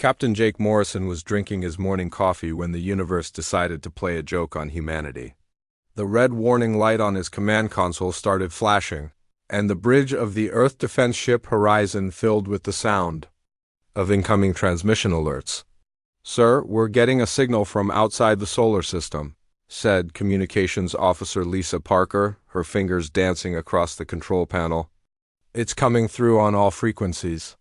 Captain Jake Morrison was drinking his morning coffee when the universe decided to play a joke on humanity. The red warning light on his command console started flashing, and the bridge of the Earth defense ship Horizon filled with the sound of incoming transmission alerts. "Sir, we're getting a signal from outside the solar system," said Communications Officer Lisa Parker, her fingers dancing across the control panel. "It's coming through on all frequencies."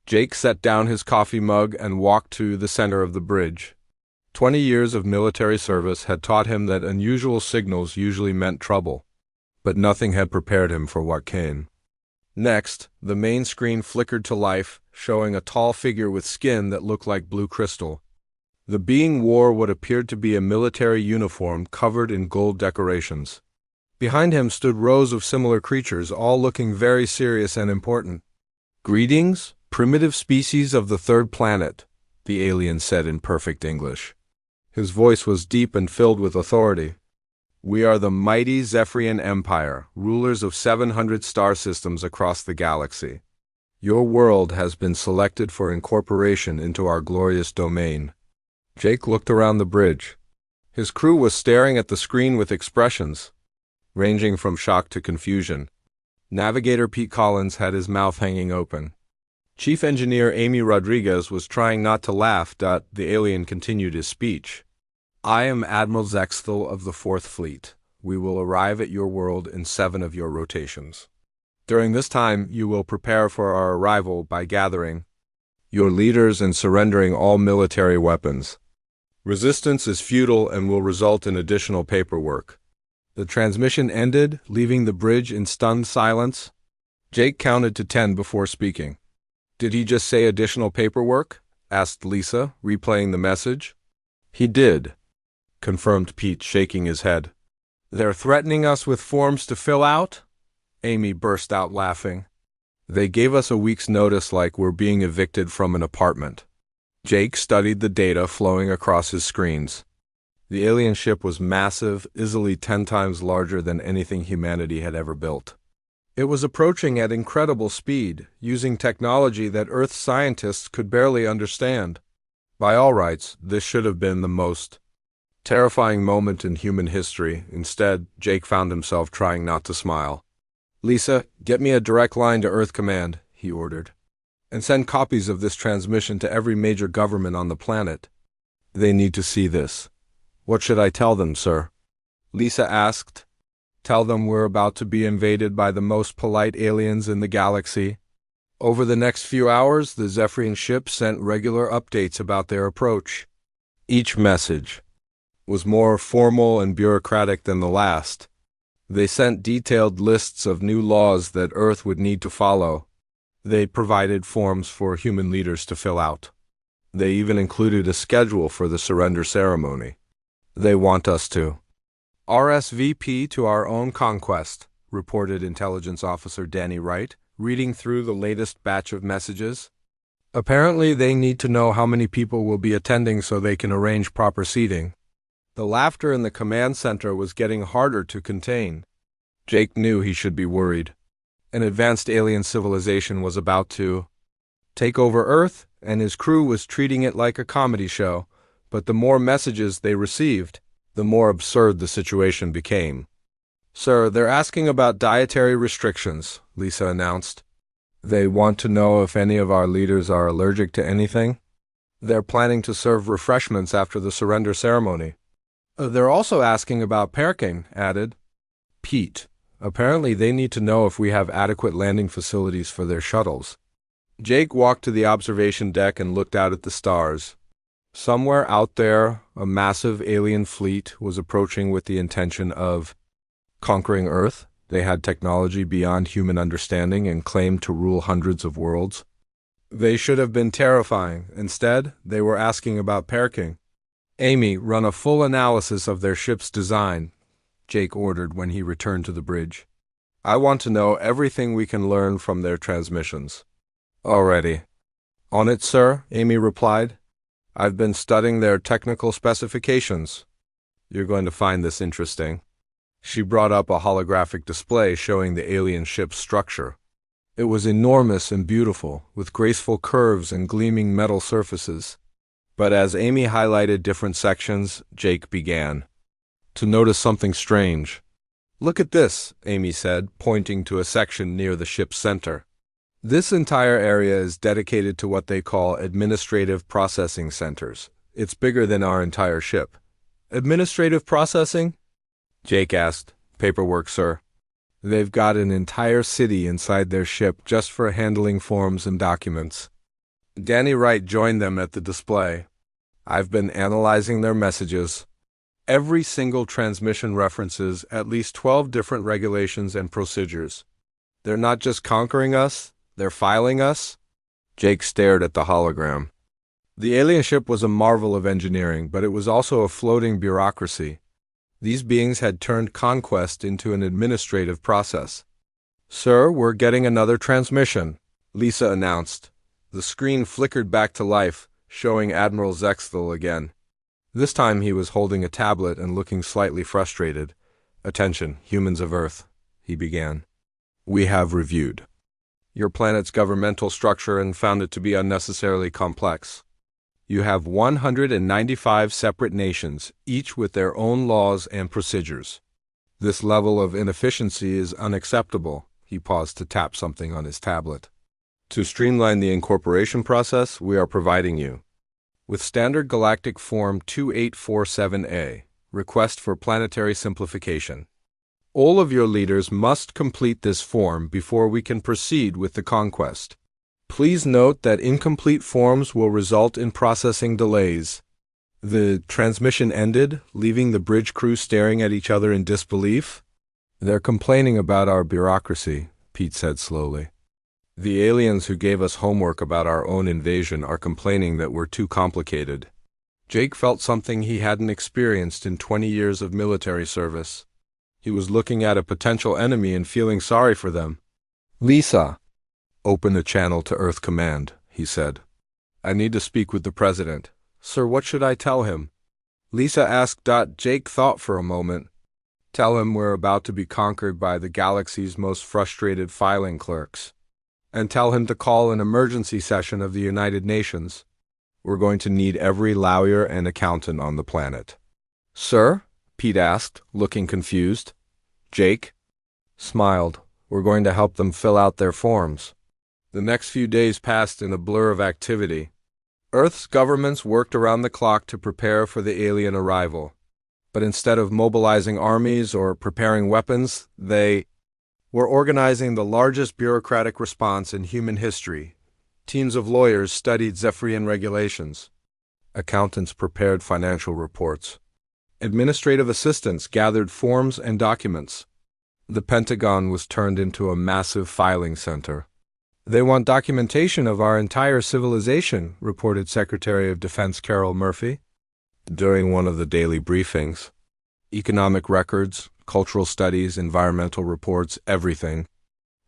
Jake set down his coffee mug and walked to the center of the bridge. 20 years of military service had taught him that unusual signals usually meant trouble, but nothing had prepared him for what came. Next, the main screen flickered to life, showing a tall figure with skin that looked like blue crystal. The being wore what appeared to be a military uniform covered in gold decorations. Behind him stood rows of similar creatures, all looking very serious and important. "Greetings, primitive species of the third planet," the alien said in perfect English. His voice was deep and filled with authority. "We are the mighty Zephyrian Empire, rulers of 700 star systems across the galaxy. Your world has been selected for incorporation into our glorious domain." Jake looked around the bridge. His crew was staring at the screen with expressions ranging from shock to confusion. Navigator Pete Collins had his mouth hanging open. Chief Engineer Amy Rodriguez was trying not to laugh. The alien continued his speech. "I am Admiral Zexthal of the Fourth Fleet. We will arrive at your world in 7 of your rotations. During this time, you will prepare for our arrival by gathering your leaders and surrendering all military weapons. Resistance is futile and will result in additional paperwork." The transmission ended, leaving the bridge in stunned silence. Jake counted to 10 before speaking. "Did he just say additional paperwork?" asked Lisa, replaying the message. "He did," confirmed Pete, shaking his head. "They're threatening us with forms to fill out?" Amy burst out laughing. "They gave us a week's notice like we're being evicted from an apartment." Jake studied the data flowing across his screens. The alien ship was massive, easily 10 times larger than anything humanity had ever built. It was approaching at incredible speed, using technology that Earth scientists could barely understand. By all rights, this should have been the most terrifying moment in human history. Instead, Jake found himself trying not to smile. "Lisa, get me a direct line to Earth Command," he ordered. "And send copies of this transmission to every major government on the planet. They need to see this." "What should I tell them, sir?" Lisa asked. "Tell them we're about to be invaded by the most polite aliens in the galaxy." Over the next few hours, the Zephyrian ship sent regular updates about their approach. Each message was more formal and bureaucratic than the last. They sent detailed lists of new laws that Earth would need to follow. They provided forms for human leaders to fill out. They even included a schedule for the surrender ceremony. "They want us to RSVP to our own conquest," reported Intelligence Officer Danny Wright, reading through the latest batch of messages. "Apparently they need to know how many people will be attending so they can arrange proper seating." The laughter in the command center was getting harder to contain. Jake knew he should be worried. An advanced alien civilization was about to take over Earth, and his crew was treating it like a comedy show. But the more messages they received, the more absurd the situation became. "Sir, they're asking about dietary restrictions," Lisa announced. "They want to know if any of our leaders are allergic to anything. They're planning to serve refreshments after the surrender ceremony." "They're also asking about parking," added Pete. "Apparently they need to know if we have adequate landing facilities for their shuttles." Jake walked to the observation deck and looked out at the stars. Somewhere out there, a massive alien fleet was approaching with the intention of conquering Earth. They had technology beyond human understanding and claimed to rule hundreds of worlds. They should have been terrifying. Instead, they were asking about parking. "Amy, run a full analysis of their ship's design," Jake ordered when he returned to the bridge. "I want to know everything we can learn from their transmissions." "Already." "On it, sir," Amy replied. "I've been studying their technical specifications. You're going to find this interesting." She brought up a holographic display showing the alien ship's structure. It was enormous and beautiful, with graceful curves and gleaming metal surfaces. But as Amy highlighted different sections, Jake began to notice something strange. "Look at this," Amy said, pointing to a section near the ship's center. "This entire area is dedicated to what they call administrative processing centers. It's bigger than our entire ship." "Administrative processing?" Jake asked. "Paperwork, sir. They've got an entire city inside their ship just for handling forms and documents." Danny Wright joined them at the display. "I've been analyzing their messages. Every single transmission references at least 12 different regulations and procedures. They're not just conquering us, they're filing us." Jake stared at the hologram. The alien ship was a marvel of engineering, but it was also a floating bureaucracy. These beings had turned conquest into an administrative process. "Sir, we're getting another transmission," Lisa announced. The screen flickered back to life, showing Admiral Zexthal again. This time he was holding a tablet and looking slightly frustrated. "Attention, humans of Earth," he began. "We have reviewed your planet's governmental structure and found it to be unnecessarily complex. You have 195 separate nations, each with their own laws and procedures. This level of inefficiency is unacceptable." He paused to tap something on his tablet. "To streamline the incorporation process, we are providing you with Standard Galactic Form 2847A, Request for Planetary Simplification. All of your leaders must complete this form before we can proceed with the conquest. Please note that incomplete forms will result in processing delays." The transmission ended, leaving the bridge crew staring at each other in disbelief. "They're complaining about our bureaucracy," Pete said slowly. "The aliens who gave us homework about our own invasion are complaining that we're too complicated." Jake felt something he hadn't experienced in 20 years of military service. He was looking at a potential enemy and feeling sorry for them. "Lisa, open a channel to Earth Command," he said. "I need to speak with the President." "Sir, what should I tell him?" Lisa asked. Jake thought for a moment. "Tell him we're about to be conquered by the galaxy's most frustrated filing clerks. And tell him to call an emergency session of the United Nations. We're going to need every lawyer and accountant on the planet." "Sir?" Pete asked, looking confused. Jake smiled. "We're going to help them fill out their forms." The next few days passed in a blur of activity. Earth's governments worked around the clock to prepare for the alien arrival. But instead of mobilizing armies or preparing weapons, they were organizing the largest bureaucratic response in human history. Teams of lawyers studied Zephyrian regulations. Accountants prepared financial reports. Administrative assistants gathered forms and documents. The Pentagon was turned into a massive filing center. "They want documentation of our entire civilization," reported Secretary of Defense Carol Murphy during one of the daily briefings. "Economic records, cultural studies, environmental reports, everything."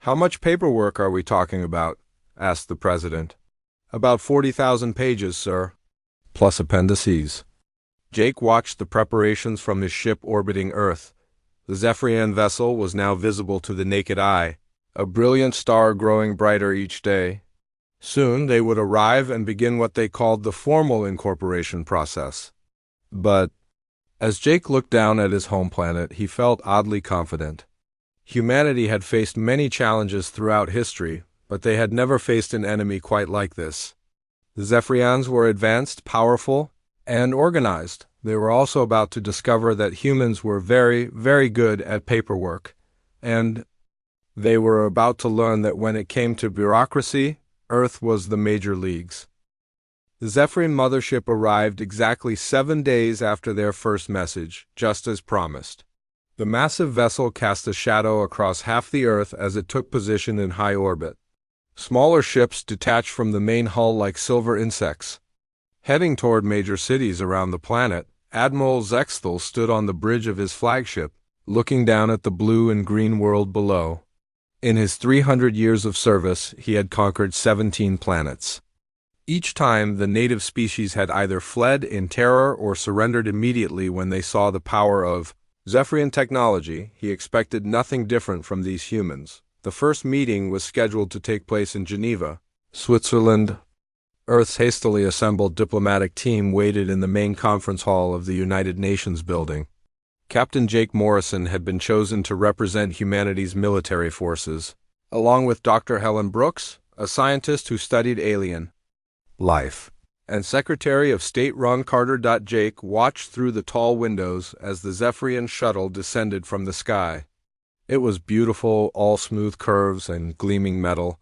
"How much paperwork are we talking about?" asked the President. "About 40,000 pages, sir. Plus appendices." Jake watched the preparations from his ship orbiting Earth. The Zephyrian vessel was now visible to the naked eye, a brilliant star growing brighter each day. Soon they would arrive and begin what they called the formal incorporation process. But as Jake looked down at his home planet, he felt oddly confident. Humanity had faced many challenges throughout history, but they had never faced an enemy quite like this. The Zephyrians were advanced, powerful, and organized. They were also about to discover that humans were very, very good at paperwork, and they were about to learn that when it came to bureaucracy, Earth was the major leagues. The Zephyrian mothership arrived exactly 7 days after their first message, just as promised. The massive vessel cast a shadow across half the Earth as it took position in high orbit. Smaller ships detached from the main hull like silver insects. Heading toward major cities around the planet, Admiral Zexthal stood on the bridge of his flagship, looking down at the blue and green world below. In his 300 years of service, he had conquered 17 planets. Each time, the native species had either fled in terror or surrendered immediately when they saw the power of Zephyrian technology. He expected nothing different from these humans, The first meeting was scheduled to take place in Geneva, Switzerland. Earth's hastily assembled diplomatic team waited in the main conference hall of the United Nations building. Captain Jake Morrison had been chosen to represent humanity's military forces, along with Dr. Helen Brooks, a scientist who studied alien life, and Secretary of State Ron Carter. Jake watched through the tall windows as the Zephyrian shuttle descended from the sky. It was beautiful, all smooth curves and gleaming metal,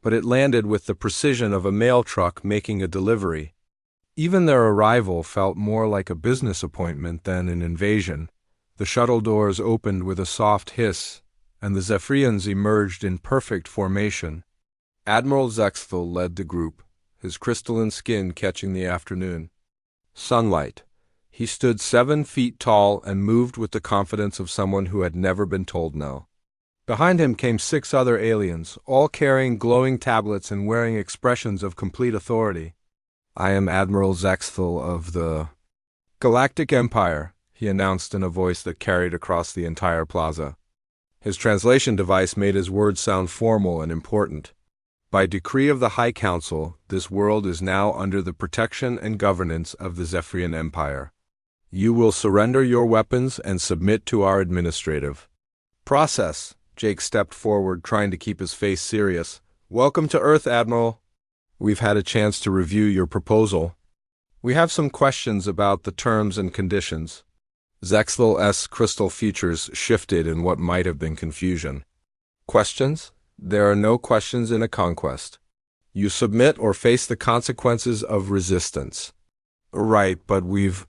but it landed with the precision of a mail truck making a delivery. Even their arrival felt more like a business appointment than an invasion. The shuttle doors opened with a soft hiss, and the Zephyrians emerged in perfect formation. Admiral Zexthal led the group, his crystalline skin catching the afternoon sunlight. He stood 7 feet tall and moved with the confidence of someone who had never been told no. Behind him came 6 other aliens, all carrying glowing tablets and wearing expressions of complete authority. "I am Admiral Zexthal of the Galactic Empire," he announced in a voice that carried across the entire plaza. His translation device made his words sound formal and important. "By decree of the High Council, this world is now under the protection and governance of the Zephyrian Empire. You will surrender your weapons and submit to our administrative process." Jake stepped forward, trying to keep his face serious. "Welcome to Earth, Admiral. We've had a chance to review your proposal. We have some questions about the terms and conditions." Zexthal's crystal features shifted in what might have been confusion. "Questions? There are no questions in a conquest. You submit or face the consequences of resistance." "Right, but we've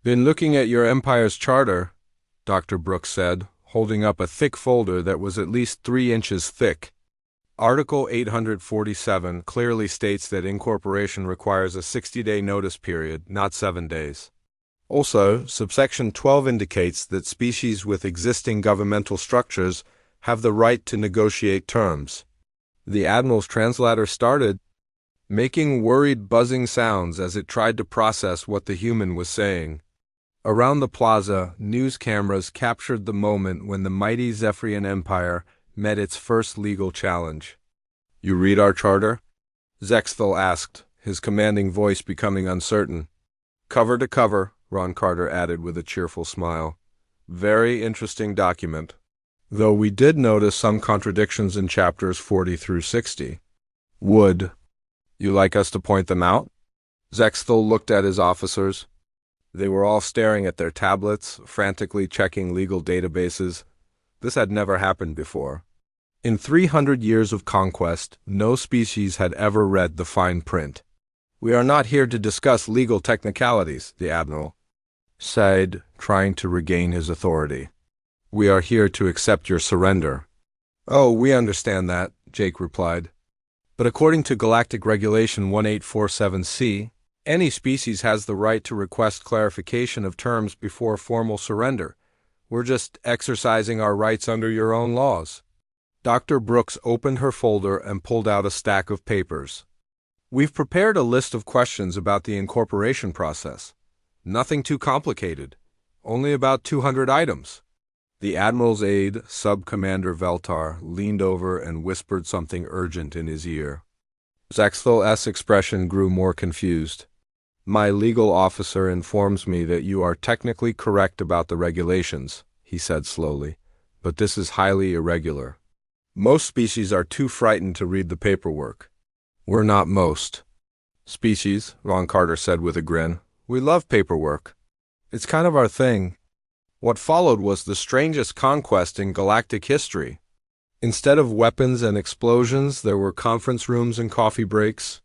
been looking at your Empire's charter," Dr. Brooks said, holding up a thick folder that was at least 3 inches thick. "Article 847 clearly states that incorporation requires a 60-day notice period, not 7 days. Also, subsection 12 indicates that species with existing governmental structures have the right to negotiate terms." The Admiral's translator started making worried buzzing sounds as it tried to process what the human was saying. Around the plaza, news cameras captured the moment when the mighty Zephyrian Empire met its first legal challenge. "You read our charter?" Zexthal asked, his commanding voice becoming uncertain. "Cover to cover," Ron Carter added with a cheerful smile. "Very interesting document, though we did notice some contradictions in chapters 40 through 60. Would you like us to point them out?" Zexthal looked at his officers. They were all staring at their tablets, frantically checking legal databases. This had never happened before. In 300 years of conquest, no species had ever read the fine print. "We are not here to discuss legal technicalities," the Admiral said, trying to regain his authority. "We are here to accept your surrender." "Oh, we understand that," Jake replied. "But according to Galactic Regulation 1847C, any species has the right to request clarification of terms before formal surrender. We're just exercising our rights under your own laws." Dr. Brooks opened her folder and pulled out a stack of papers. "We've prepared a list of questions about the incorporation process. Nothing too complicated. Only about 200 items." The Admiral's aide, Sub-Commander Veltar, leaned over and whispered something urgent in his ear. Zexthal's expression grew more confused. "My legal officer informs me that you are technically correct about the regulations," he said slowly, "but this is highly irregular. Most species are too frightened to read the paperwork." "We're not most species," Ron Carter said with a grin. "We love paperwork. It's kind of our thing." What followed was the strangest conquest in galactic history. Instead of weapons and explosions, there were conference rooms and coffee breaks.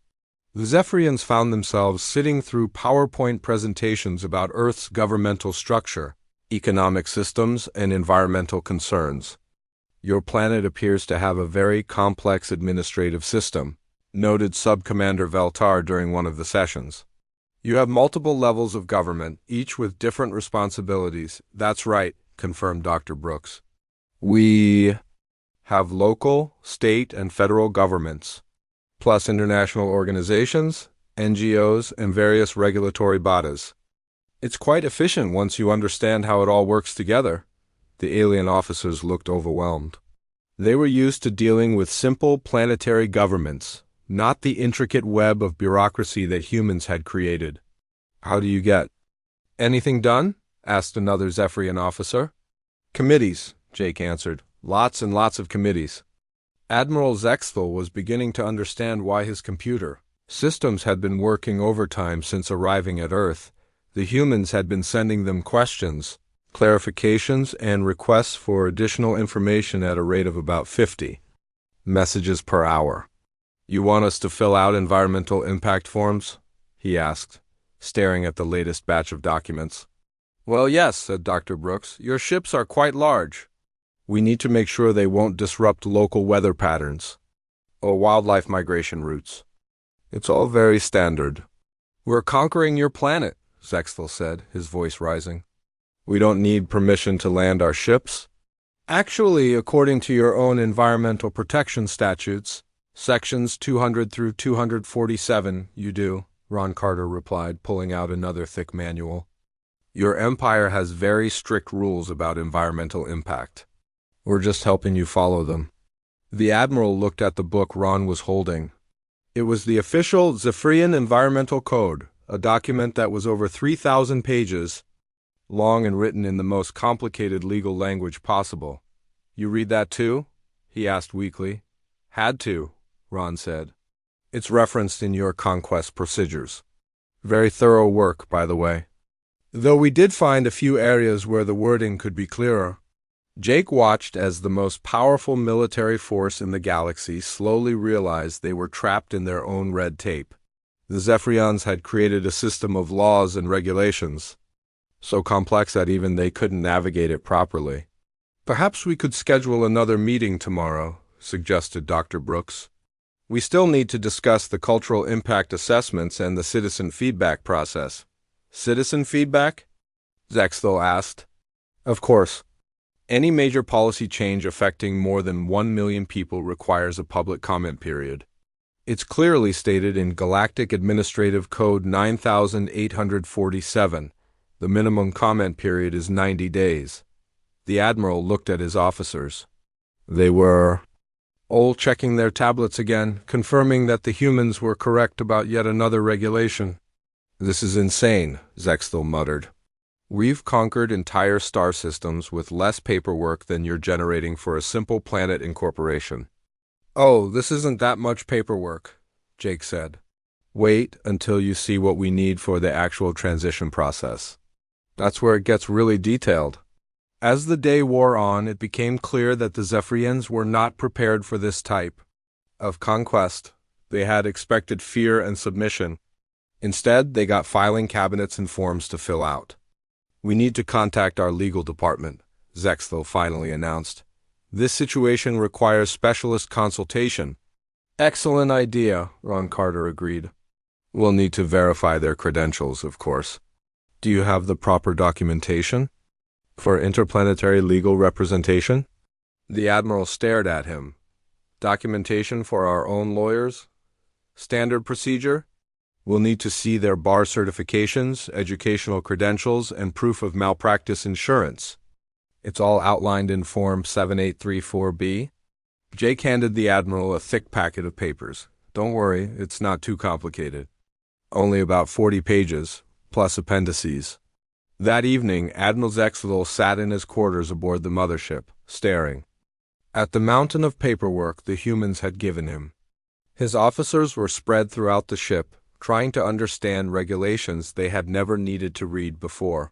The Zephyrians found themselves sitting through PowerPoint presentations about Earth's governmental structure, economic systems, and environmental concerns. "Your planet appears to have a very complex administrative system," noted Sub-Commander Veltar during one of the sessions. "You have multiple levels of government, each with different responsibilities." "That's right," confirmed Dr. Brooks. "We have local, state, and federal governments, plus international organizations, NGOs, and various regulatory bodies. It's quite efficient once you understand how it all works together." The alien officers looked overwhelmed. They were used to dealing with simple planetary governments, not the intricate web of bureaucracy that humans had created. How do you get anything done? Asked another Zephyrian officer. Committees, Jake answered. Lots and lots of committees. Admiral Zexthal was beginning to understand why his computer systems had been working overtime since arriving at Earth. The humans had been sending them questions, clarifications, and requests for additional information at a rate of about 50 messages per hour. You want us to fill out environmental impact forms? He asked, staring at the latest batch of documents. Well, yes, said Dr. Brooks. Your ships are quite large. We need to make sure they won't disrupt local weather patterns or wildlife migration routes. It's all very standard. We're conquering your planet, Zexthal said, his voice rising. We don't need permission to land our ships. Actually, according to your own environmental protection statutes, sections 200 through 247, you do, Ron Carter replied, pulling out another thick manual. Your empire has very strict rules about environmental impact. We're just helping you follow them. The Admiral looked at the book Ron was holding. It was the official Zephyrian Environmental Code, a document that was over 3,000 pages long and written in the most complicated legal language possible. You read that too? He asked weakly. Had to, Ron said. It's referenced in your conquest procedures. Very thorough work, by the way. Though we did find a few areas where the wording could be clearer. Jake watched as the most powerful military force in the galaxy slowly realized they were trapped in their own red tape. The Zephyrians had created a system of laws and regulations, so complex that even they couldn't navigate it properly. Perhaps we could schedule another meeting tomorrow, suggested Dr. Brooks. We still need to discuss the cultural impact assessments and the citizen feedback process. Citizen feedback? Zexthal asked. Of course. Any major policy change affecting more than 1 million people requires a public comment period. It's clearly stated in Galactic Administrative Code 9847. The minimum comment period is 90 days. The Admiral looked at his officers. They were all checking their tablets again, confirming that the humans were correct about yet another regulation. This is insane, Zexthal muttered. We've conquered entire star systems with less paperwork than you're generating for a simple planet incorporation. Oh, this isn't that much paperwork, Jake said. Wait until you see what we need for the actual transition process. That's where it gets really detailed. As the day wore on, it became clear that the Zephyrians were not prepared for this type of conquest. They had expected fear and submission. Instead, they got filing cabinets and forms to fill out. We need to contact our legal department, Zexthal finally announced. This situation requires specialist consultation. Excellent idea, Ron Carter agreed. We'll need to verify their credentials, of course. Do you have the proper documentation for interplanetary legal representation? The Admiral stared at him. Documentation for our own lawyers? Standard procedure? We'll need to see their bar certifications, educational credentials, and proof of malpractice insurance. It's all outlined in Form 7834B. Jake handed the Admiral a thick packet of papers. Don't worry, it's not too complicated. Only about 40 pages, plus appendices. That evening, Admiral Zexthal sat in his quarters aboard the mothership, staring at the mountain of paperwork the humans had given him. His officers were spread throughout the ship, trying to understand regulations they had never needed to read before.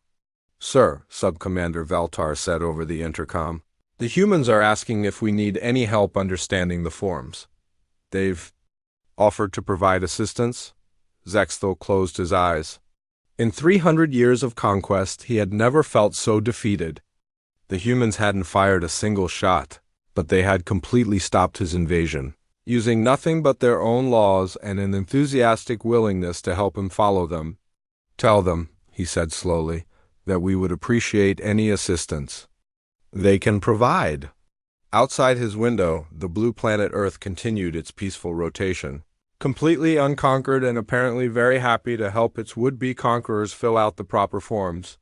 Sir, Subcommander Valtar said over the intercom, the humans are asking if we need any help understanding the forms. They've offered to provide assistance? Zexthal closed his eyes. In 300 years of conquest, he had never felt so defeated. The humans hadn't fired a single shot, but they had completely stopped his invasion, using nothing but their own laws and an enthusiastic willingness to help him follow them. Tell them, he said slowly, that we would appreciate any assistance they can provide. Outside his window, the blue planet Earth continued its peaceful rotation, completely unconquered and apparently very happy to help its would-be conquerors fill out the proper forms.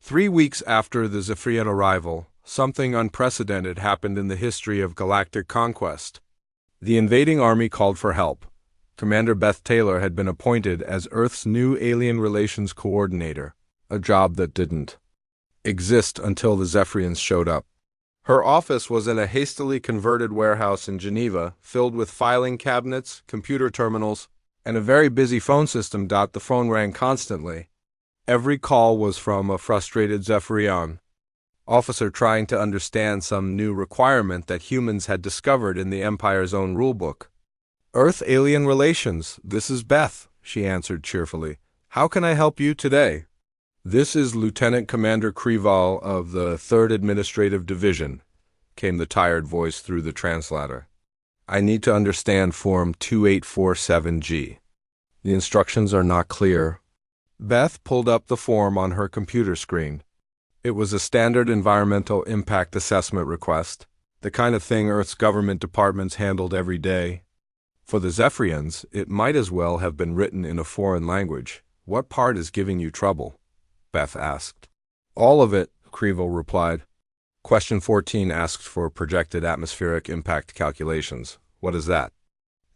3 weeks after the Zephyrian arrival, Something unprecedented happened in the history of galactic conquest. The invading army called for help. Commander Beth Taylor had been appointed as Earth's new alien relations coordinator, a job that didn't exist until the Zephyrians showed up. Her office was in a hastily converted warehouse in Geneva, filled with filing cabinets, computer terminals, and a very busy phone system. The phone rang constantly. Every call was from a frustrated Zephyrian officer trying to understand some new requirement that humans had discovered in the Empire's own rulebook. Earth-alien relations, this is Beth, she answered cheerfully. How can I help you today? This is Lieutenant Commander Krival of the 3rd Administrative Division, came the tired voice through the translator. I need to understand Form 2847G. The instructions are not clear. Beth pulled up the form on her computer screen. It was a standard environmental impact assessment request, the kind of thing Earth's government departments handled every day. For the Zephyrians, it might as well have been written in a foreign language. What part is giving you trouble? Beth asked. All of it, Krival replied. Question 14 asked for projected atmospheric impact calculations. What is that?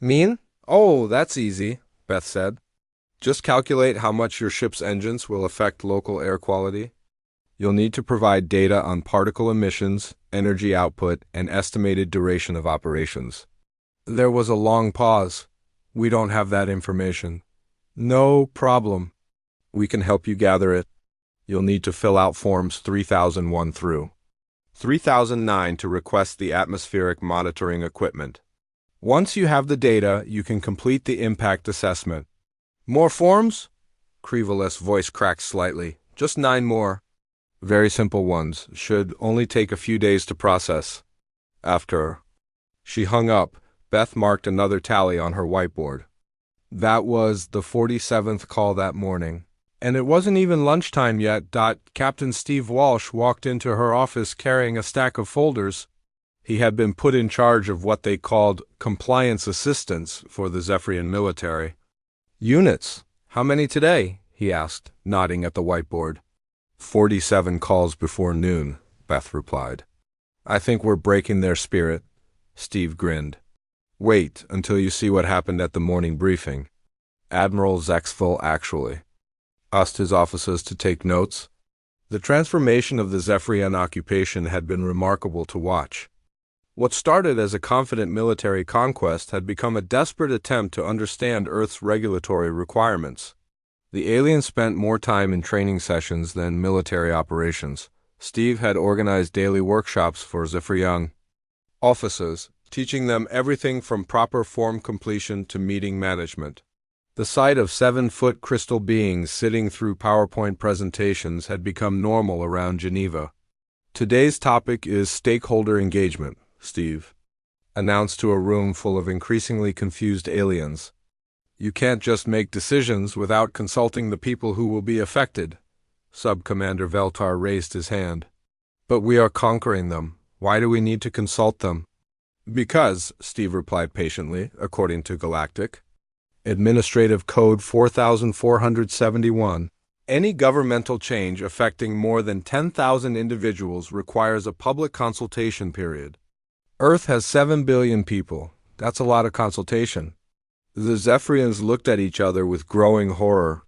Mean? Oh, that's easy, Beth said. Just calculate how much your ship's engines will affect local air quality. You'll need to provide data on particle emissions, energy output, and estimated duration of operations. There was a long pause. We don't have that information. No problem. We can help you gather it. You'll need to fill out forms 3001 through 3009 to request the atmospheric monitoring equipment. Once you have the data, you can complete the impact assessment. More forms? Krival's voice cracked slightly. Just 9 more. Very simple ones. Should only take a few days to process. After she hung up, Beth marked another tally on her whiteboard. That was the 47th call that morning. And it wasn't even lunchtime yet. Captain Steve Walsh walked into her office carrying a stack of folders. He had been put in charge of what they called compliance assistance for the Zephyrian military. Units. How many today? He asked, nodding at the whiteboard. 47 calls before noon, Beth replied. I think we're breaking their spirit. Steve grinned. Wait until you see what happened at the morning briefing. Admiral Zexville actually asked his officers to take notes. The transformation of the Zephyrian occupation had been remarkable to watch. What started as a confident military conquest had become a desperate attempt to understand Earth's regulatory requirements. The aliens spent more time in training sessions than military operations. Steve had organized daily workshops for Zephyrian officers, teaching them everything from proper form completion to meeting management. The sight of 7-foot crystal beings sitting through PowerPoint presentations had become normal around Geneva. Today's topic is stakeholder engagement, Steve announced to a room full of increasingly confused aliens. You can't just make decisions without consulting the people who will be affected. Sub-Commander Veltar raised his hand. But we are conquering them. Why do we need to consult them? Because, Steve replied patiently, according to Galactic Administrative Code 4471, any governmental change affecting more than 10,000 individuals requires a public consultation period. Earth has 7 billion people. That's a lot of consultation. The Zephyrians looked at each other with growing horror.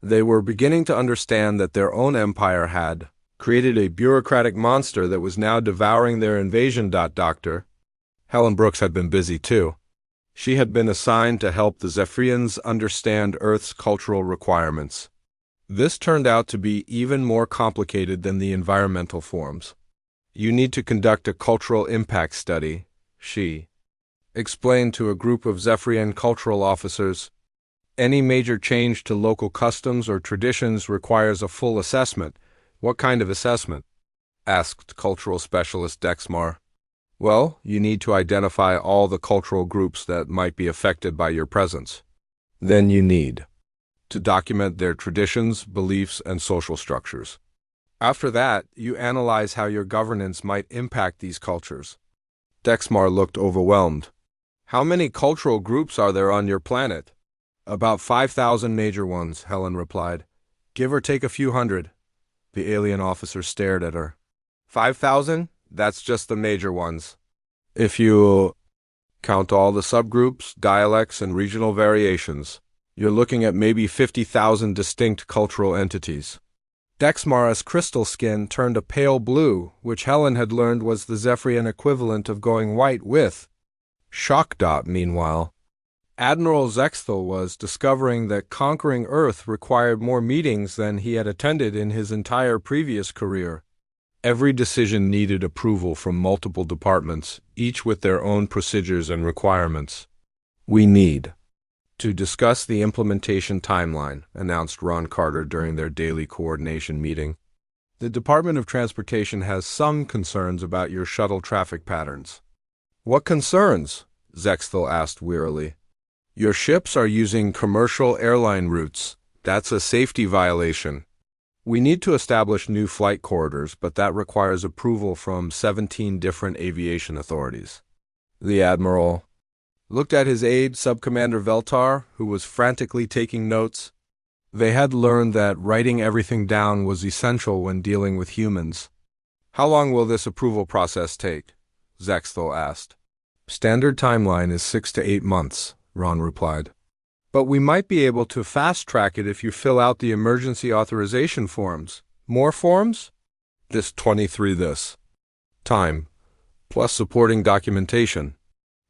They were beginning to understand that their own empire had created a bureaucratic monster that was now devouring their invasion. Doctor Helen Brooks had been busy too. She had been assigned to help the Zephyrians understand Earth's cultural requirements. This turned out to be even more complicated than the environmental forms. You need to conduct a cultural impact study, she explained to a group of Zephyrian cultural officers. Any major change to local customs or traditions requires a full assessment. What kind of assessment? Asked cultural specialist Dexmar. Well, you need to identify all the cultural groups that might be affected by your presence. Then you need to document their traditions, beliefs, and social structures. After that, you analyze how your governance might impact these cultures. Dexmar looked overwhelmed. How many cultural groups are there on your planet? About 5,000 major ones, Helen replied. Give or take a few hundred. The alien officer stared at her. 5,000? That's just the major ones. If you count all the subgroups, dialects, and regional variations, you're looking at maybe 50,000 distinct cultural entities. Dexmara's crystal skin turned a pale blue, which Helen had learned was the Zephyrian equivalent of going white with. Shockdot, meanwhile. Admiral Zexthal was discovering that conquering Earth required more meetings than he had attended in his entire previous career. Every decision needed approval from multiple departments, each with their own procedures and requirements. We need to discuss the implementation timeline, announced Ron Carter during their daily coordination meeting. The Department of Transportation has some concerns about your shuttle traffic patterns. What concerns? Zexthal asked wearily. Your ships are using commercial airline routes. That's a safety violation. We need to establish new flight corridors, but that requires approval from 17 different aviation authorities. The Admiral looked at his aide, Subcommander Veltar, who was frantically taking notes. They had learned that writing everything down was essential when dealing with humans. How long will this approval process take? Zexthal asked. Standard timeline is 6 to 8 months, Ron replied. But we might be able to fast-track it if you fill out the emergency authorization forms. More forms? This 23 this. Time, plus supporting documentation.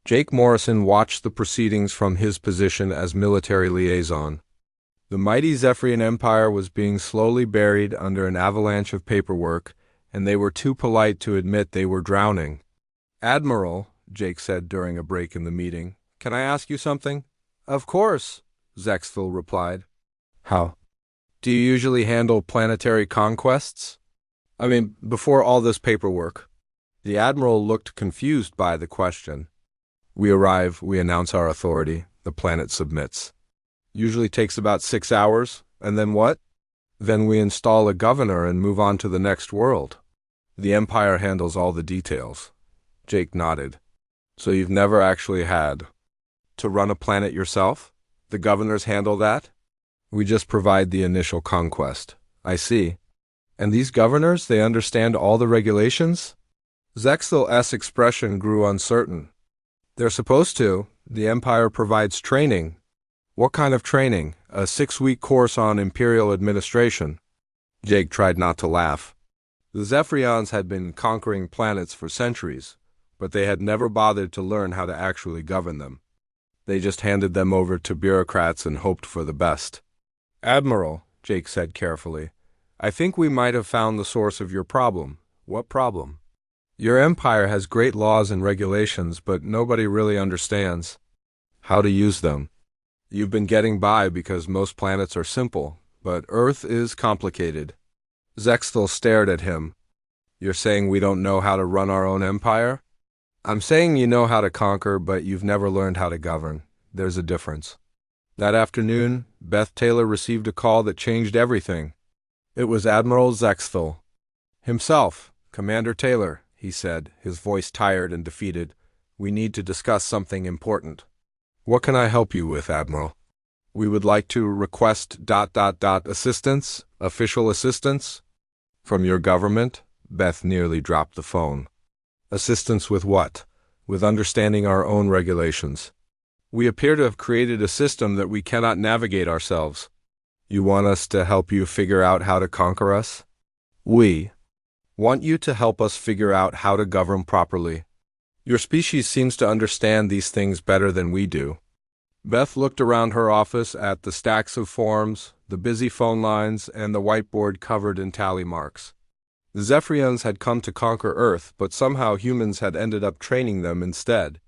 Jake Morrison watched the proceedings from his position as military liaison. The mighty Zephyrian Empire was being slowly buried under an avalanche of paperwork, and they were too polite to admit they were drowning. Admiral, Jake said during a break in the meeting, can I ask you something? Of course, Zexthal replied. How? Do you usually handle planetary conquests? Before all this paperwork. The Admiral looked confused by the question. We arrive, we announce our authority, the planet submits. Usually takes about 6 hours, and then what? Then we install a governor and move on to the next world. The Empire handles all the details. Jake nodded. So you've never actually had to run a planet yourself? The governors handle that? We just provide the initial conquest. I see. And these governors, they understand all the regulations? Zexthal's expression grew uncertain. They're supposed to. The Empire provides training. What kind of training? A 6-week course on Imperial administration. Jake tried not to laugh. The Zephyrians had been conquering planets for centuries, but they had never bothered to learn how to actually govern them. They just handed them over to bureaucrats and hoped for the best. Admiral, Jake said carefully, I think we might have found the source of your problem. What problem? Your empire has great laws and regulations, but nobody really understands how to use them. You've been getting by because most planets are simple, but Earth is complicated. Zexthal stared at him. You're saying we don't know how to run our own empire? I'm saying you know how to conquer, but you've never learned how to govern. There's a difference. That afternoon, Beth Taylor received a call that changed everything. It was Admiral Zexthal himself. Commander Taylor, he said, his voice tired and defeated. We need to discuss something important. What can I help you with, Admiral? We would like to request ... assistance, official assistance. From your government? Beth nearly dropped the phone. Assistance with what? With understanding our own regulations. We appear to have created a system that we cannot navigate ourselves. You want us to help you figure out how to conquer us? We want you to help us figure out how to govern properly. Your species seems to understand these things better than we do. Beth looked around her office at the stacks of forms, the busy phone lines, and the whiteboard covered in tally marks. The Zephyrians had come to conquer Earth, but somehow humans had ended up training them instead.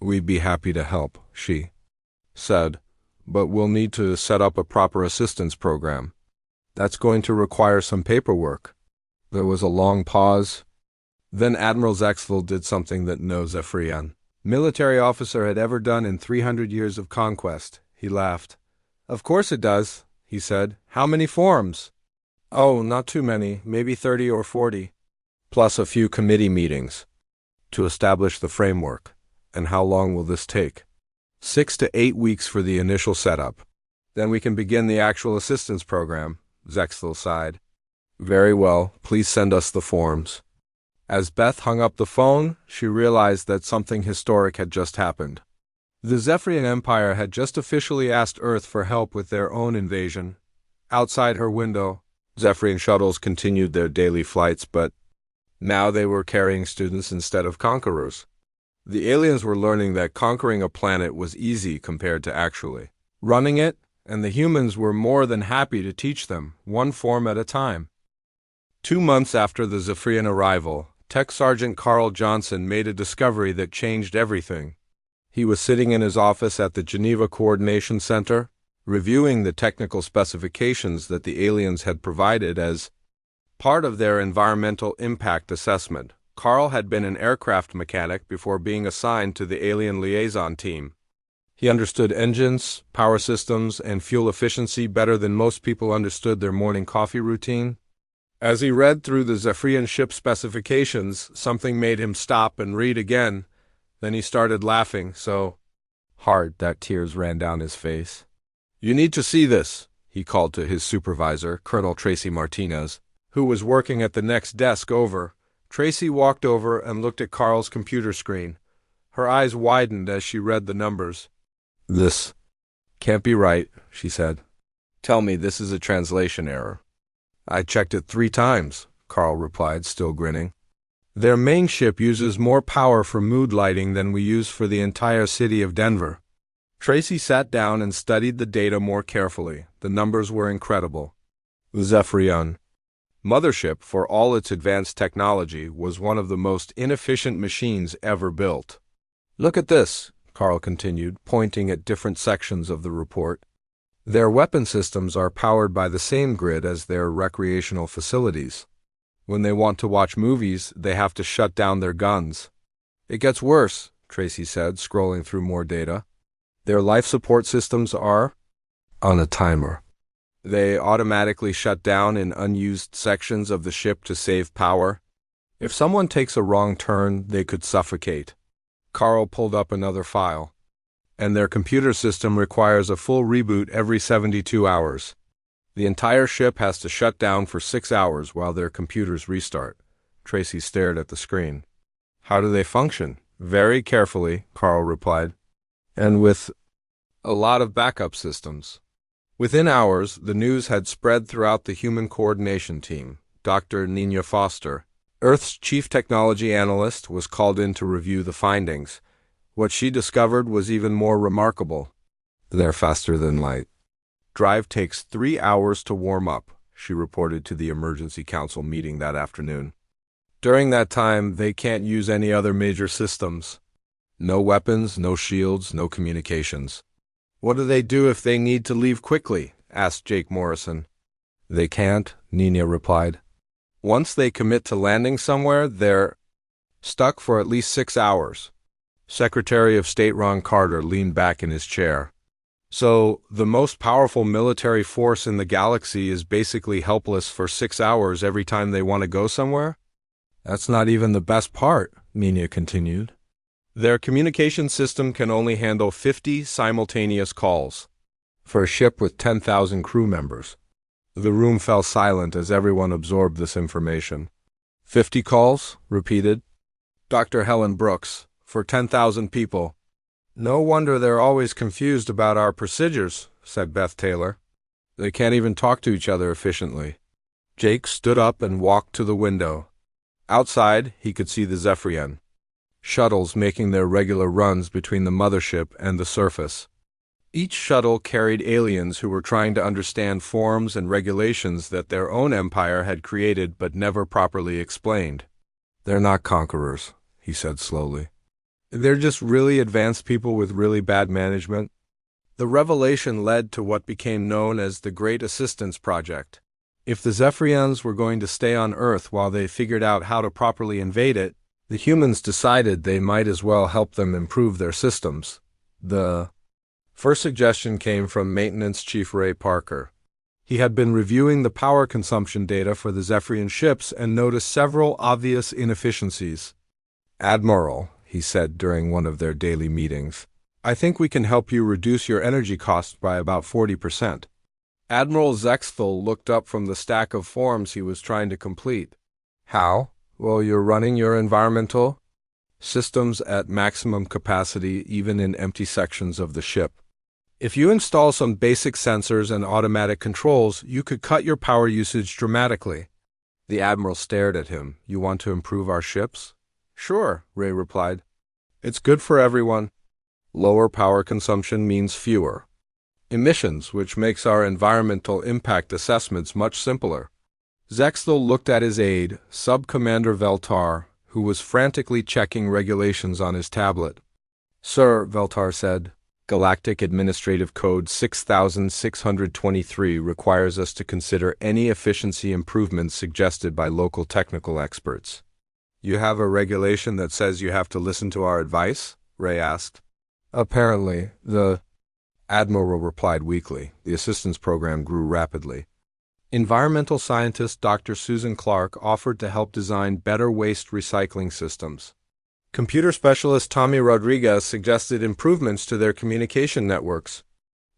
We'd be happy to help, she said, but we'll need to set up a proper assistance program. That's going to require some paperwork. There was a long pause. Then Admiral Zexthal did something that no Zephyrian military officer had ever done in 300 years of conquest. He laughed. Of course it does, he said. How many forms? Oh, not too many, maybe 30 or 40. Plus a few committee meetings to establish the framework. And how long will this take? 6 to 8 weeks for the initial setup. Then we can begin the actual assistance program, Zexthal sighed. Very well, please send us the forms. As Beth hung up the phone, she realized that something historic had just happened. The Zephyrian Empire had just officially asked Earth for help with their own invasion. Outside her window, Zephyrian shuttles continued their daily flights, but now they were carrying students instead of conquerors. The aliens were learning that conquering a planet was easy compared to actually running it, and the humans were more than happy to teach them, one form at a time. 2 months after the Zephyrian arrival, Tech Sergeant Carl Johnson made a discovery that changed everything. He was sitting in his office at the Geneva Coordination Center, reviewing the technical specifications that the aliens had provided as part of their environmental impact assessment. Carl had been an aircraft mechanic before being assigned to the alien liaison team. He understood engines, power systems, and fuel efficiency better than most people understood their morning coffee routine. As he read through the Zephyrian ship specifications, something made him stop and read again. Then he started laughing so hard that tears ran down his face. "You need to see this," he called to his supervisor, Colonel Tracy Martinez, who was working at the next desk over. Tracy walked over and looked at Carl's computer screen. Her eyes widened as she read the numbers. "This can't be right," she said. "Tell me this is a translation error." "I checked it 3 times, Carl replied, still grinning. "Their main ship uses more power for mood lighting than we use for the entire city of Denver." Tracy sat down and studied the data more carefully. The numbers were incredible. The Zephyrian mothership, for all its advanced technology, was one of the most inefficient machines ever built. "Look at this," Carl continued, pointing at different sections of the report. "Their weapon systems are powered by the same grid as their recreational facilities. When they want to watch movies, they have to shut down their guns." "It gets worse," Tracy said, scrolling through more data. "Their life support systems are on a timer. They automatically shut down in unused sections of the ship to save power. If someone takes a wrong turn, they could suffocate." Carl pulled up another file. "And their computer system requires a full reboot every 72 hours. The entire ship has to shut down for 6 hours while their computers restart." Tracy stared at the screen. "How do they function?" "Very carefully," Carl replied. "And with a lot of backup systems." Within hours, the news had spread throughout the human coordination team. Dr. Nina Foster, Earth's chief technology analyst, was called in to review the findings. What she discovered was even more remarkable. "They're faster than light. Drive takes 3 hours to warm up," she reported to the emergency council meeting that afternoon. "During that time, they can't use any other major systems. No weapons, no shields, no communications." "What do they do if they need to leave quickly?" asked Jake Morrison. "They can't," Nina replied. "Once they commit to landing somewhere, they're stuck for at least 6 hours. Secretary of State Ron Carter leaned back in his chair. "So, the most powerful military force in the galaxy is basically helpless for 6 hours every time they want to go somewhere?" "That's not even the best part," Nina continued. "Their communication system can only handle 50 simultaneous calls for a ship with 10,000 crew members." The room fell silent as everyone absorbed this information. "50 calls?" repeated Dr. Helen Brooks. "For 10,000 people." "No wonder they're always confused about our procedures," said Beth Taylor. "They can't even talk to each other efficiently." Jake stood up and walked to the window. Outside, he could see the Zephyrian shuttles making their regular runs between the mothership and the surface. Each shuttle carried aliens who were trying to understand forms and regulations that their own empire had created but never properly explained. "They're not conquerors," he said slowly. "They're just really advanced people with really bad management." The revelation led to what became known as the Great Assistance Project. If the Zephyrians were going to stay on Earth while they figured out how to properly invade it, the humans decided they might as well help them improve their systems. The first suggestion came from Maintenance Chief Ray Parker. He had been reviewing the power consumption data for the Zephyrian ships and noticed several obvious inefficiencies. "Admiral," he said during one of their daily meetings, "I think we can help you reduce your energy costs by about 40%. Admiral Zexthal looked up from the stack of forms he was trying to complete. "How?" Well, you're running your environmental systems at maximum capacity even in empty sections of the ship. If you install some basic sensors and automatic controls, you could cut your power usage dramatically. The Admiral stared at him. You want to improve our ships? Sure, Ray replied. It's good for everyone. Lower power consumption means fewer emissions, which makes our environmental impact assessments much simpler. Zexthel looked at his aide, Sub-Commander Veltar, who was frantically checking regulations on his tablet. Sir, Veltar said, Galactic Administrative Code 6623 requires us to consider any efficiency improvements suggested by local technical experts. You have a regulation that says you have to listen to our advice? Ray asked. Apparently, the Admiral replied weakly. The assistance program grew rapidly. Environmental scientist Dr. Susan Clark offered to help design better waste recycling systems. Computer specialist Tommy Rodriguez suggested improvements to their communication networks.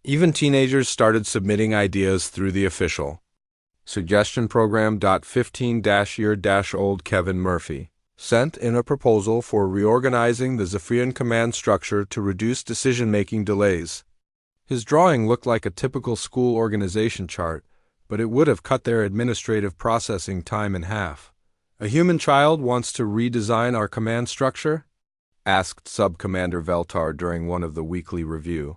Even teenagers started submitting ideas through the official suggestion program. 15-year-old Kevin Murphy sent in a proposal for reorganizing the Zephyrian command structure to reduce decision-making delays. His drawing looked like a typical school organization chart, but it would have cut their administrative processing time in half. A human child wants to redesign our command structure? Asked Sub-Commander Veltar during one of the weekly review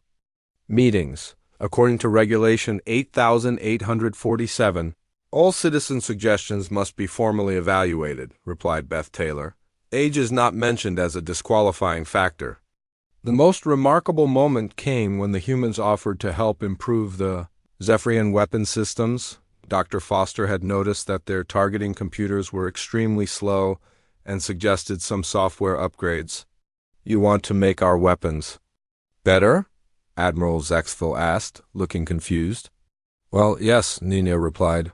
meetings. According to Regulation 8847, all citizen suggestions must be formally evaluated, replied Beth Taylor. Age is not mentioned as a disqualifying factor. The most remarkable moment came when the humans offered to help improve the Zephyrian weapon systems. Dr. Foster had noticed that their targeting computers were extremely slow and suggested some software upgrades. You want to make our weapons better? Admiral Zexthel asked, looking confused. Well, yes, Nina replied.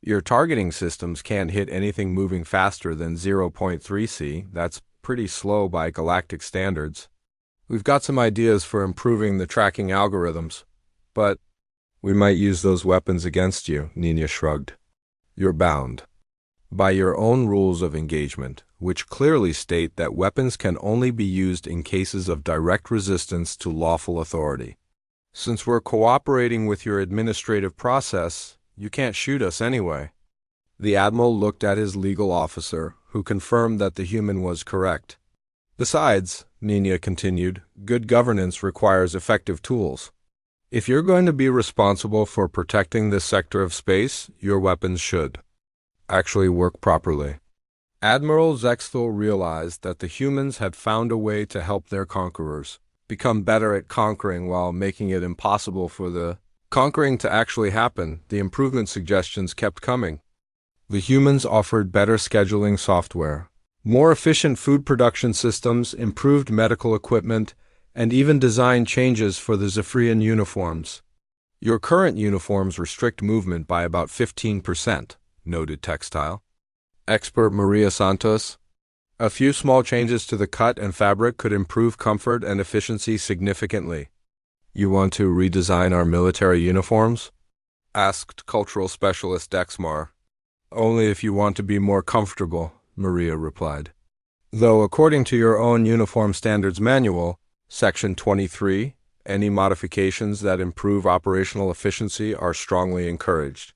Your targeting systems can't hit anything moving faster than 0.3 C. That's pretty slow by galactic standards. We've got some ideas for improving the tracking algorithms, but we might use those weapons against you, Nina shrugged. You're bound by your own rules of engagement, which clearly state that weapons can only be used in cases of direct resistance to lawful authority. Since we're cooperating with your administrative process, you can't shoot us anyway. The Admiral looked at his legal officer, who confirmed that the human was correct. Besides, Nina continued, good governance requires effective tools. If you're going to be responsible for protecting this sector of space, your weapons should actually work properly. Admiral Zexthel realized that the humans had found a way to help their conquerors become better at conquering while making it impossible for the conquering to actually happen. The improvement suggestions kept coming. The humans offered better scheduling software, more efficient food production systems, improved medical equipment, and even design changes for the Zephyrian uniforms. Your current uniforms restrict movement by about 15%, noted Textile expert Maria Santos. A few small changes to the cut and fabric could improve comfort and efficiency significantly. You want to redesign our military uniforms? Asked cultural specialist Dexmar. Only if you want to be more comfortable, Maria replied. Though according to your own Uniform Standards Manual, Section 23, any modifications that improve operational efficiency are strongly encouraged.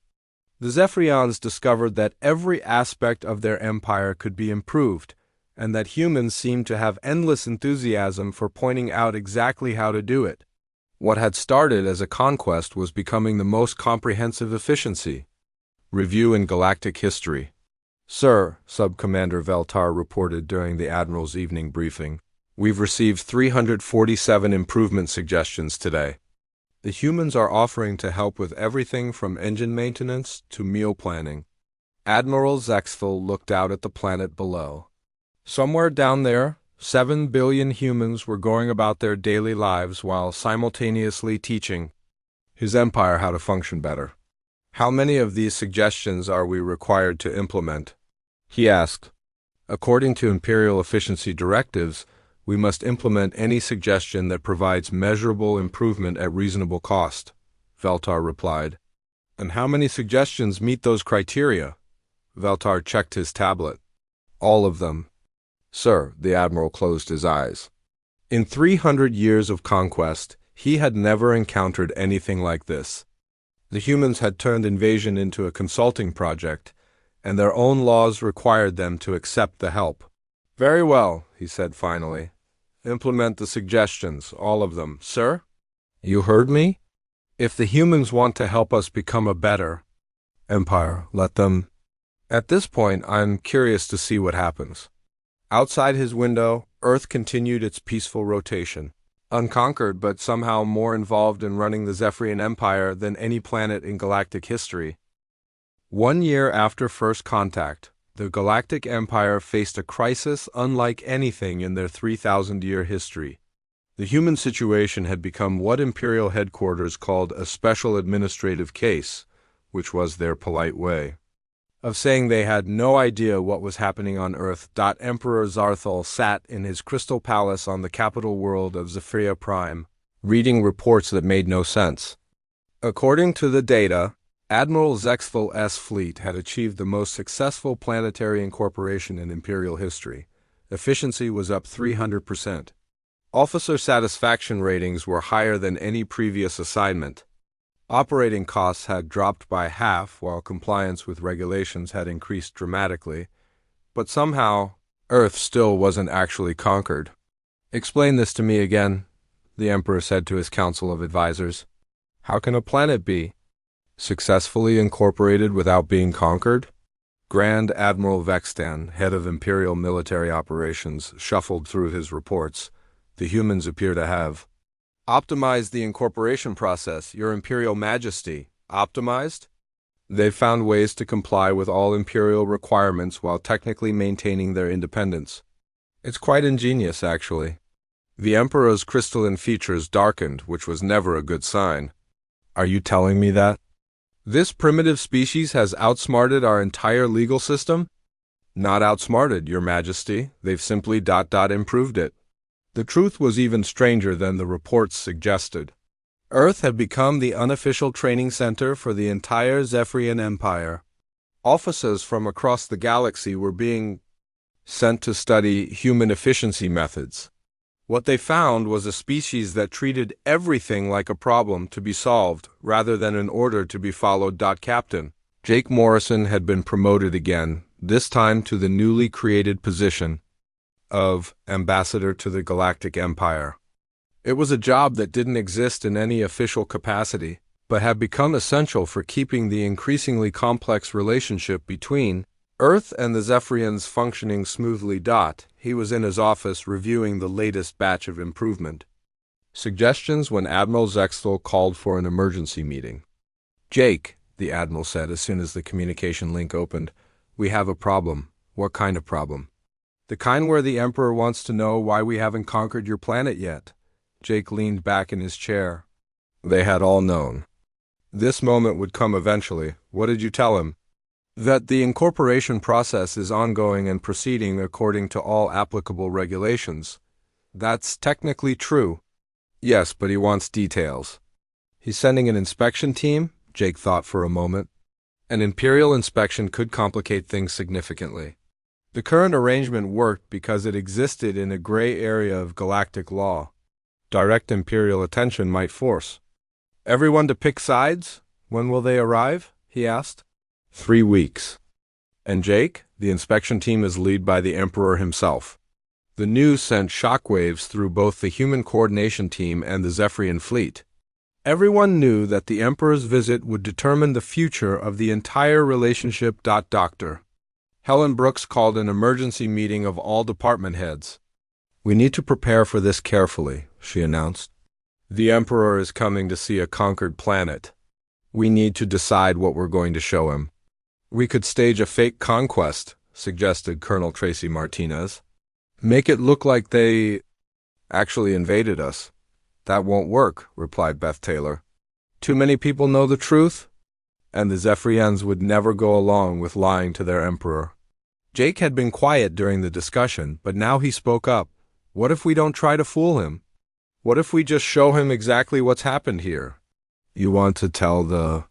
The Zephyrians discovered that every aspect of their empire could be improved, and that humans seemed to have endless enthusiasm for pointing out exactly how to do it. What had started as a conquest was becoming the most comprehensive efficiency. Review in Galactic History. Sir, Sub-Commander Veltar reported during the Admiral's evening briefing, we've received 347 improvement suggestions today. The humans are offering to help with everything from engine maintenance to meal planning. Admiral Zexthel looked out at the planet below. Somewhere down there, 7 billion humans were going about their daily lives while simultaneously teaching his empire how to function better. How many of these suggestions are we required to implement? He asked. According to Imperial efficiency directives, we must implement any suggestion that provides measurable improvement at reasonable cost, Veltar replied. And how many suggestions meet those criteria? Veltar checked his tablet. All of them. Sir, the admiral closed his eyes. In 300 years of conquest, he had never encountered anything like this. The humans had turned invasion into a consulting project, and their own laws required them to accept the help. Very well, he said finally. Implement the suggestions, all of them, sir? You heard me? If the humans want to help us become a better empire, let them. At this point, I'm curious to see what happens. Outside his window, Earth continued its peaceful rotation. Unconquered, but somehow more involved in running the Zephyrian Empire than any planet in galactic history. 1 year after first contact, the Galactic Empire faced a crisis unlike anything in their 3,000-year history. The human situation had become what Imperial headquarters called a special administrative case, which was their polite way of saying they had no idea what was happening on Earth. Emperor Zarthal sat in his crystal palace on the capital world of Zephyria Prime, reading reports that made no sense. According to the data, Admiral Zexthal's fleet had achieved the most successful planetary incorporation in Imperial history. Efficiency was up 300%. Officer satisfaction ratings were higher than any previous assignment. Operating costs had dropped by half, while compliance with regulations had increased dramatically. But somehow, Earth still wasn't actually conquered. Explain this to me again, the Emperor said to his council of advisors. How can a planet be successfully incorporated without being conquered? Grand Admiral Vextan, head of Imperial military operations, shuffled through his reports. The humans appear to have optimized the incorporation process, Your Imperial Majesty. Optimized? They've found ways to comply with all Imperial requirements while technically maintaining their independence. It's quite ingenious, actually. The Emperor's crystalline features darkened, which was never a good sign. Are you telling me that this primitive species has outsmarted our entire legal system? Not outsmarted, Your Majesty. They've simply improved it. The truth was even stranger than the reports suggested. Earth had become the unofficial training center for the entire Zephyrian Empire. Officers from across the galaxy were being sent to study human efficiency methods. What they found was a species that treated everything like a problem to be solved rather than an order to be followed. Captain Jake Morrison had been promoted again, this time to the newly created position of Ambassador to the Galactic Empire. It was a job that didn't exist in any official capacity, but had become essential for keeping the increasingly complex relationship between Earth and the Zephyrians functioning smoothly. He was in his office reviewing the latest batch of improvement suggestions when Admiral Zextal called for an emergency meeting. Jake, the Admiral said as soon as the communication link opened, we have a problem. What kind of problem? The kind where the Emperor wants to know why we haven't conquered your planet yet. Jake leaned back in his chair. They had all known. This moment would come eventually. What did you tell him? That the incorporation process is ongoing and proceeding according to all applicable regulations. That's technically true. Yes, but he wants details. He's sending an inspection team? Jake thought for a moment. An Imperial inspection could complicate things significantly. The current arrangement worked because it existed in a gray area of galactic law. Direct Imperial attention might force everyone to pick sides. When will they arrive? He asked. 3 weeks. And Jake? The inspection team is led by the Emperor himself. The news sent shockwaves through both the human coordination team and the Zephyrian fleet. Everyone knew that the Emperor's visit would determine the future of the entire relationship. Dr. Helen Brooks called an emergency meeting of all department heads. We need to prepare for this carefully, she announced. The Emperor is coming to see a conquered planet. We need to decide what we're going to show him. We could stage a fake conquest, suggested Colonel Tracy Martinez. Make it look like they actually invaded us. That won't work, replied Beth Taylor. Too many people know the truth, and the Zephyrians would never go along with lying to their Emperor. Jake had been quiet during the discussion, but now he spoke up. What if we don't try to fool him? What if we just show him exactly what's happened here? You want to tell the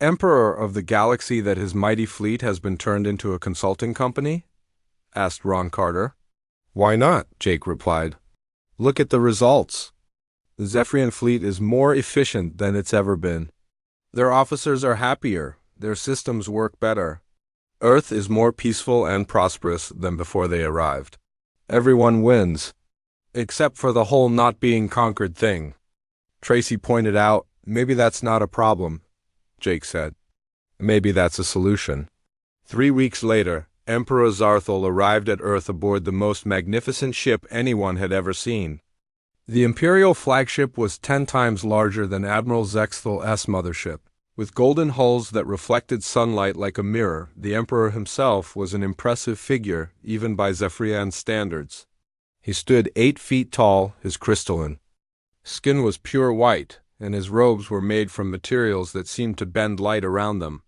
Emperor of the galaxy that his mighty fleet has been turned into a consulting company? asked Ron Carter. Why not? Jake replied. Look at the results. The Zephyrian fleet is more efficient than it's ever been. Their officers are happier, their systems work better. Earth is more peaceful and prosperous than before they arrived. Everyone wins, except for the whole not being conquered thing. Tracy pointed out, maybe that's not a problem, Jake said. Maybe that's a solution. 3 weeks later, Emperor Zarthal arrived at Earth aboard the most magnificent ship anyone had ever seen. The Imperial flagship was 10 times larger than Admiral Zexthal's mothership. With golden hulls that reflected sunlight like a mirror, the Emperor himself was an impressive figure, even by Zephyrian standards. He stood 8 feet tall, his crystalline skin was pure white, and his robes were made from materials that seemed to bend light around them.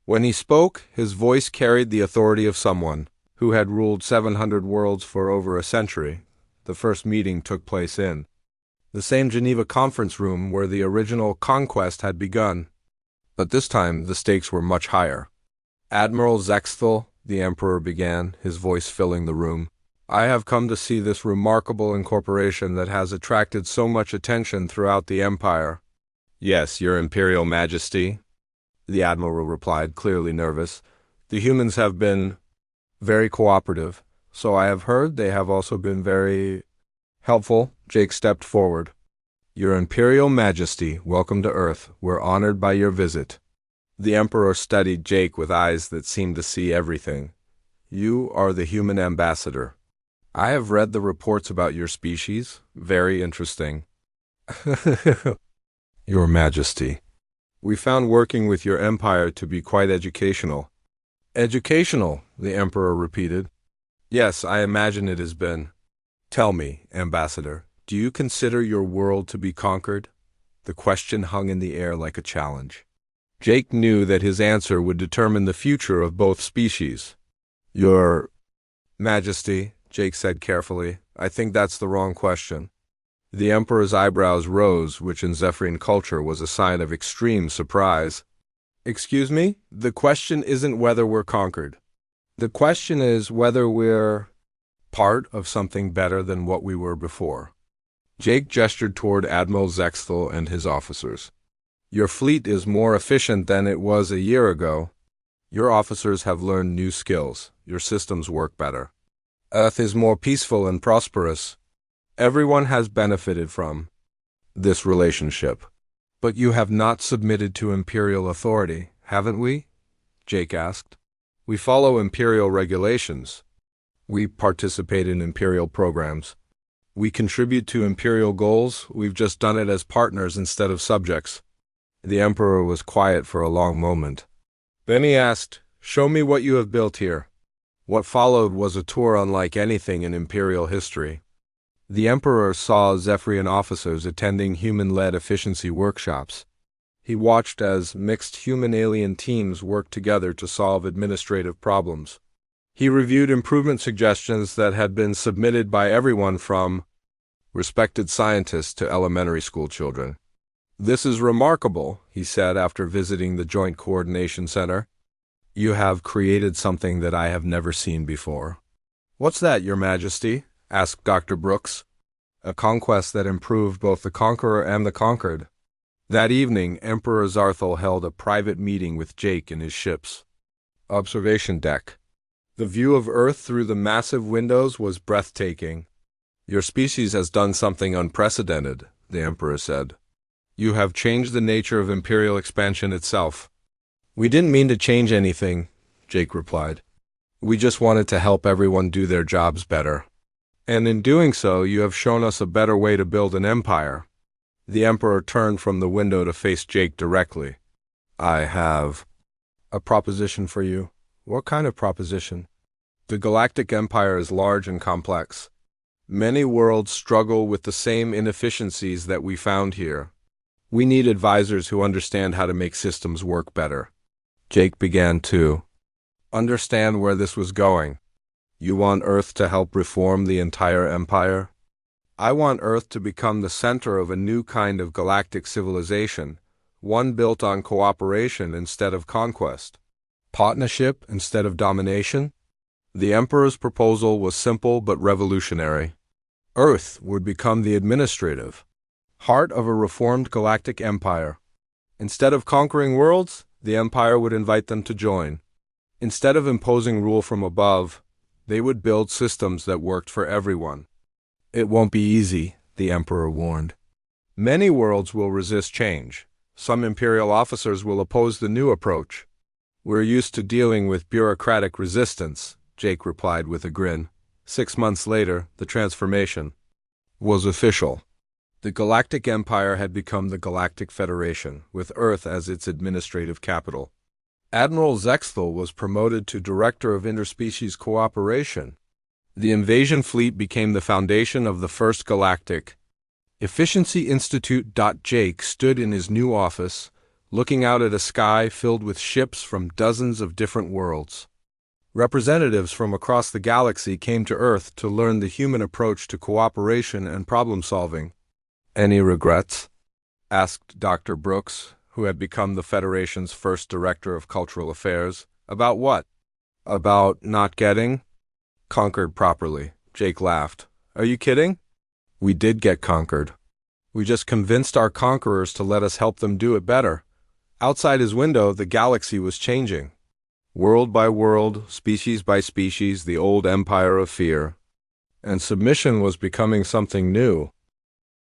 When he spoke, his voice carried the authority of someone who had ruled 700 worlds for over a century. The first meeting took place in the same Geneva conference room where the original conquest had begun. But this time, the stakes were much higher. Admiral Zexthal, the Emperor began, his voice filling the room. I have come to see this remarkable incorporation that has attracted so much attention throughout the Empire. Yes, Your Imperial Majesty, the Admiral replied, clearly nervous. The humans have been very cooperative, so I have heard they have also been very helpful. Jake stepped forward. Your Imperial Majesty, welcome to Earth. We're honored by your visit. The Emperor studied Jake with eyes that seemed to see everything. You are the human ambassador. I have read the reports about your species. Very interesting. Your Majesty, we found working with your empire to be quite educational. Educational, the Emperor repeated. Yes, I imagine it has been. Tell me, Ambassador, do you consider your world to be conquered? The question hung in the air like a challenge. Jake knew that his answer would determine the future of both species. Your Majesty, Jake said carefully, I think that's the wrong question. The Emperor's eyebrows rose, which in Zephyrian culture was a sign of extreme surprise. Excuse me? The question isn't whether we're conquered. The question is whether we're part of something better than what we were before. Jake gestured toward Admiral Zexthal and his officers. Your fleet is more efficient than it was a year ago. Your officers have learned new skills. Your systems work better. Earth is more peaceful and prosperous. Everyone has benefited from this relationship. But you have not submitted to Imperial authority, haven't we? Jake asked. We follow Imperial regulations. We participate in Imperial programs. We contribute to Imperial goals. We've just done it as partners instead of subjects. The Emperor was quiet for a long moment. Then he asked, Show me what you have built here. What followed was a tour unlike anything in Imperial history. The Emperor saw Zephyrian officers attending human-led efficiency workshops. He watched as mixed human-alien teams worked together to solve administrative problems. He reviewed improvement suggestions that had been submitted by everyone from respected scientists to elementary school children. This is remarkable, he said after visiting the Joint Coordination Center. You have created something that I have never seen before. What's that, Your Majesty? Asked Dr. Brooks. A conquest that improved both the conqueror and the conquered. That evening, Emperor Zarthal held a private meeting with Jake in his ship's observation deck. The view of Earth through the massive windows was breathtaking. Your species has done something unprecedented, the Emperor said. You have changed the nature of Imperial expansion itself. We didn't mean to change anything, Jake replied. We just wanted to help everyone do their jobs better. And in doing so, you have shown us a better way to build an empire. The Emperor turned from the window to face Jake directly. I have a proposition for you. What kind of proposition? The Galactic Empire is large and complex. Many worlds struggle with the same inefficiencies that we found here. We need advisors who understand how to make systems work better. Jake began to understand where this was going. You want Earth to help reform the entire empire? I want Earth to become the center of a new kind of galactic civilization, one built on cooperation instead of conquest. Partnership instead of domination? The Emperor's proposal was simple but revolutionary. Earth would become the administrative heart of a reformed galactic empire. Instead of conquering worlds, the empire would invite them to join. Instead of imposing rule from above, they would build systems that worked for everyone. It won't be easy, the Emperor warned. Many worlds will resist change. Some Imperial officers will oppose the new approach. We're used to dealing with bureaucratic resistance, Jake replied with a grin. 6 months later, the transformation was official. The Galactic Empire had become the Galactic Federation, with Earth as its administrative capital. Admiral Zexthal was promoted to Director of Interspecies Cooperation. The invasion fleet became the foundation of the first Galactic Efficiency Institute. Jake stood in his new office, looking out at a sky filled with ships from dozens of different worlds. Representatives from across the galaxy came to Earth to learn the human approach to cooperation and problem-solving. "Any regrets?" asked Dr. Brooks, who had become the Federation's first Director of Cultural Affairs. "About what?" "About not getting conquered properly," Jake laughed. "Are you kidding? We did get conquered. We just convinced our conquerors to let us help them do it better." Outside his window, the galaxy was changing. World by world, species by species, the old empire of fear and submission was becoming something new.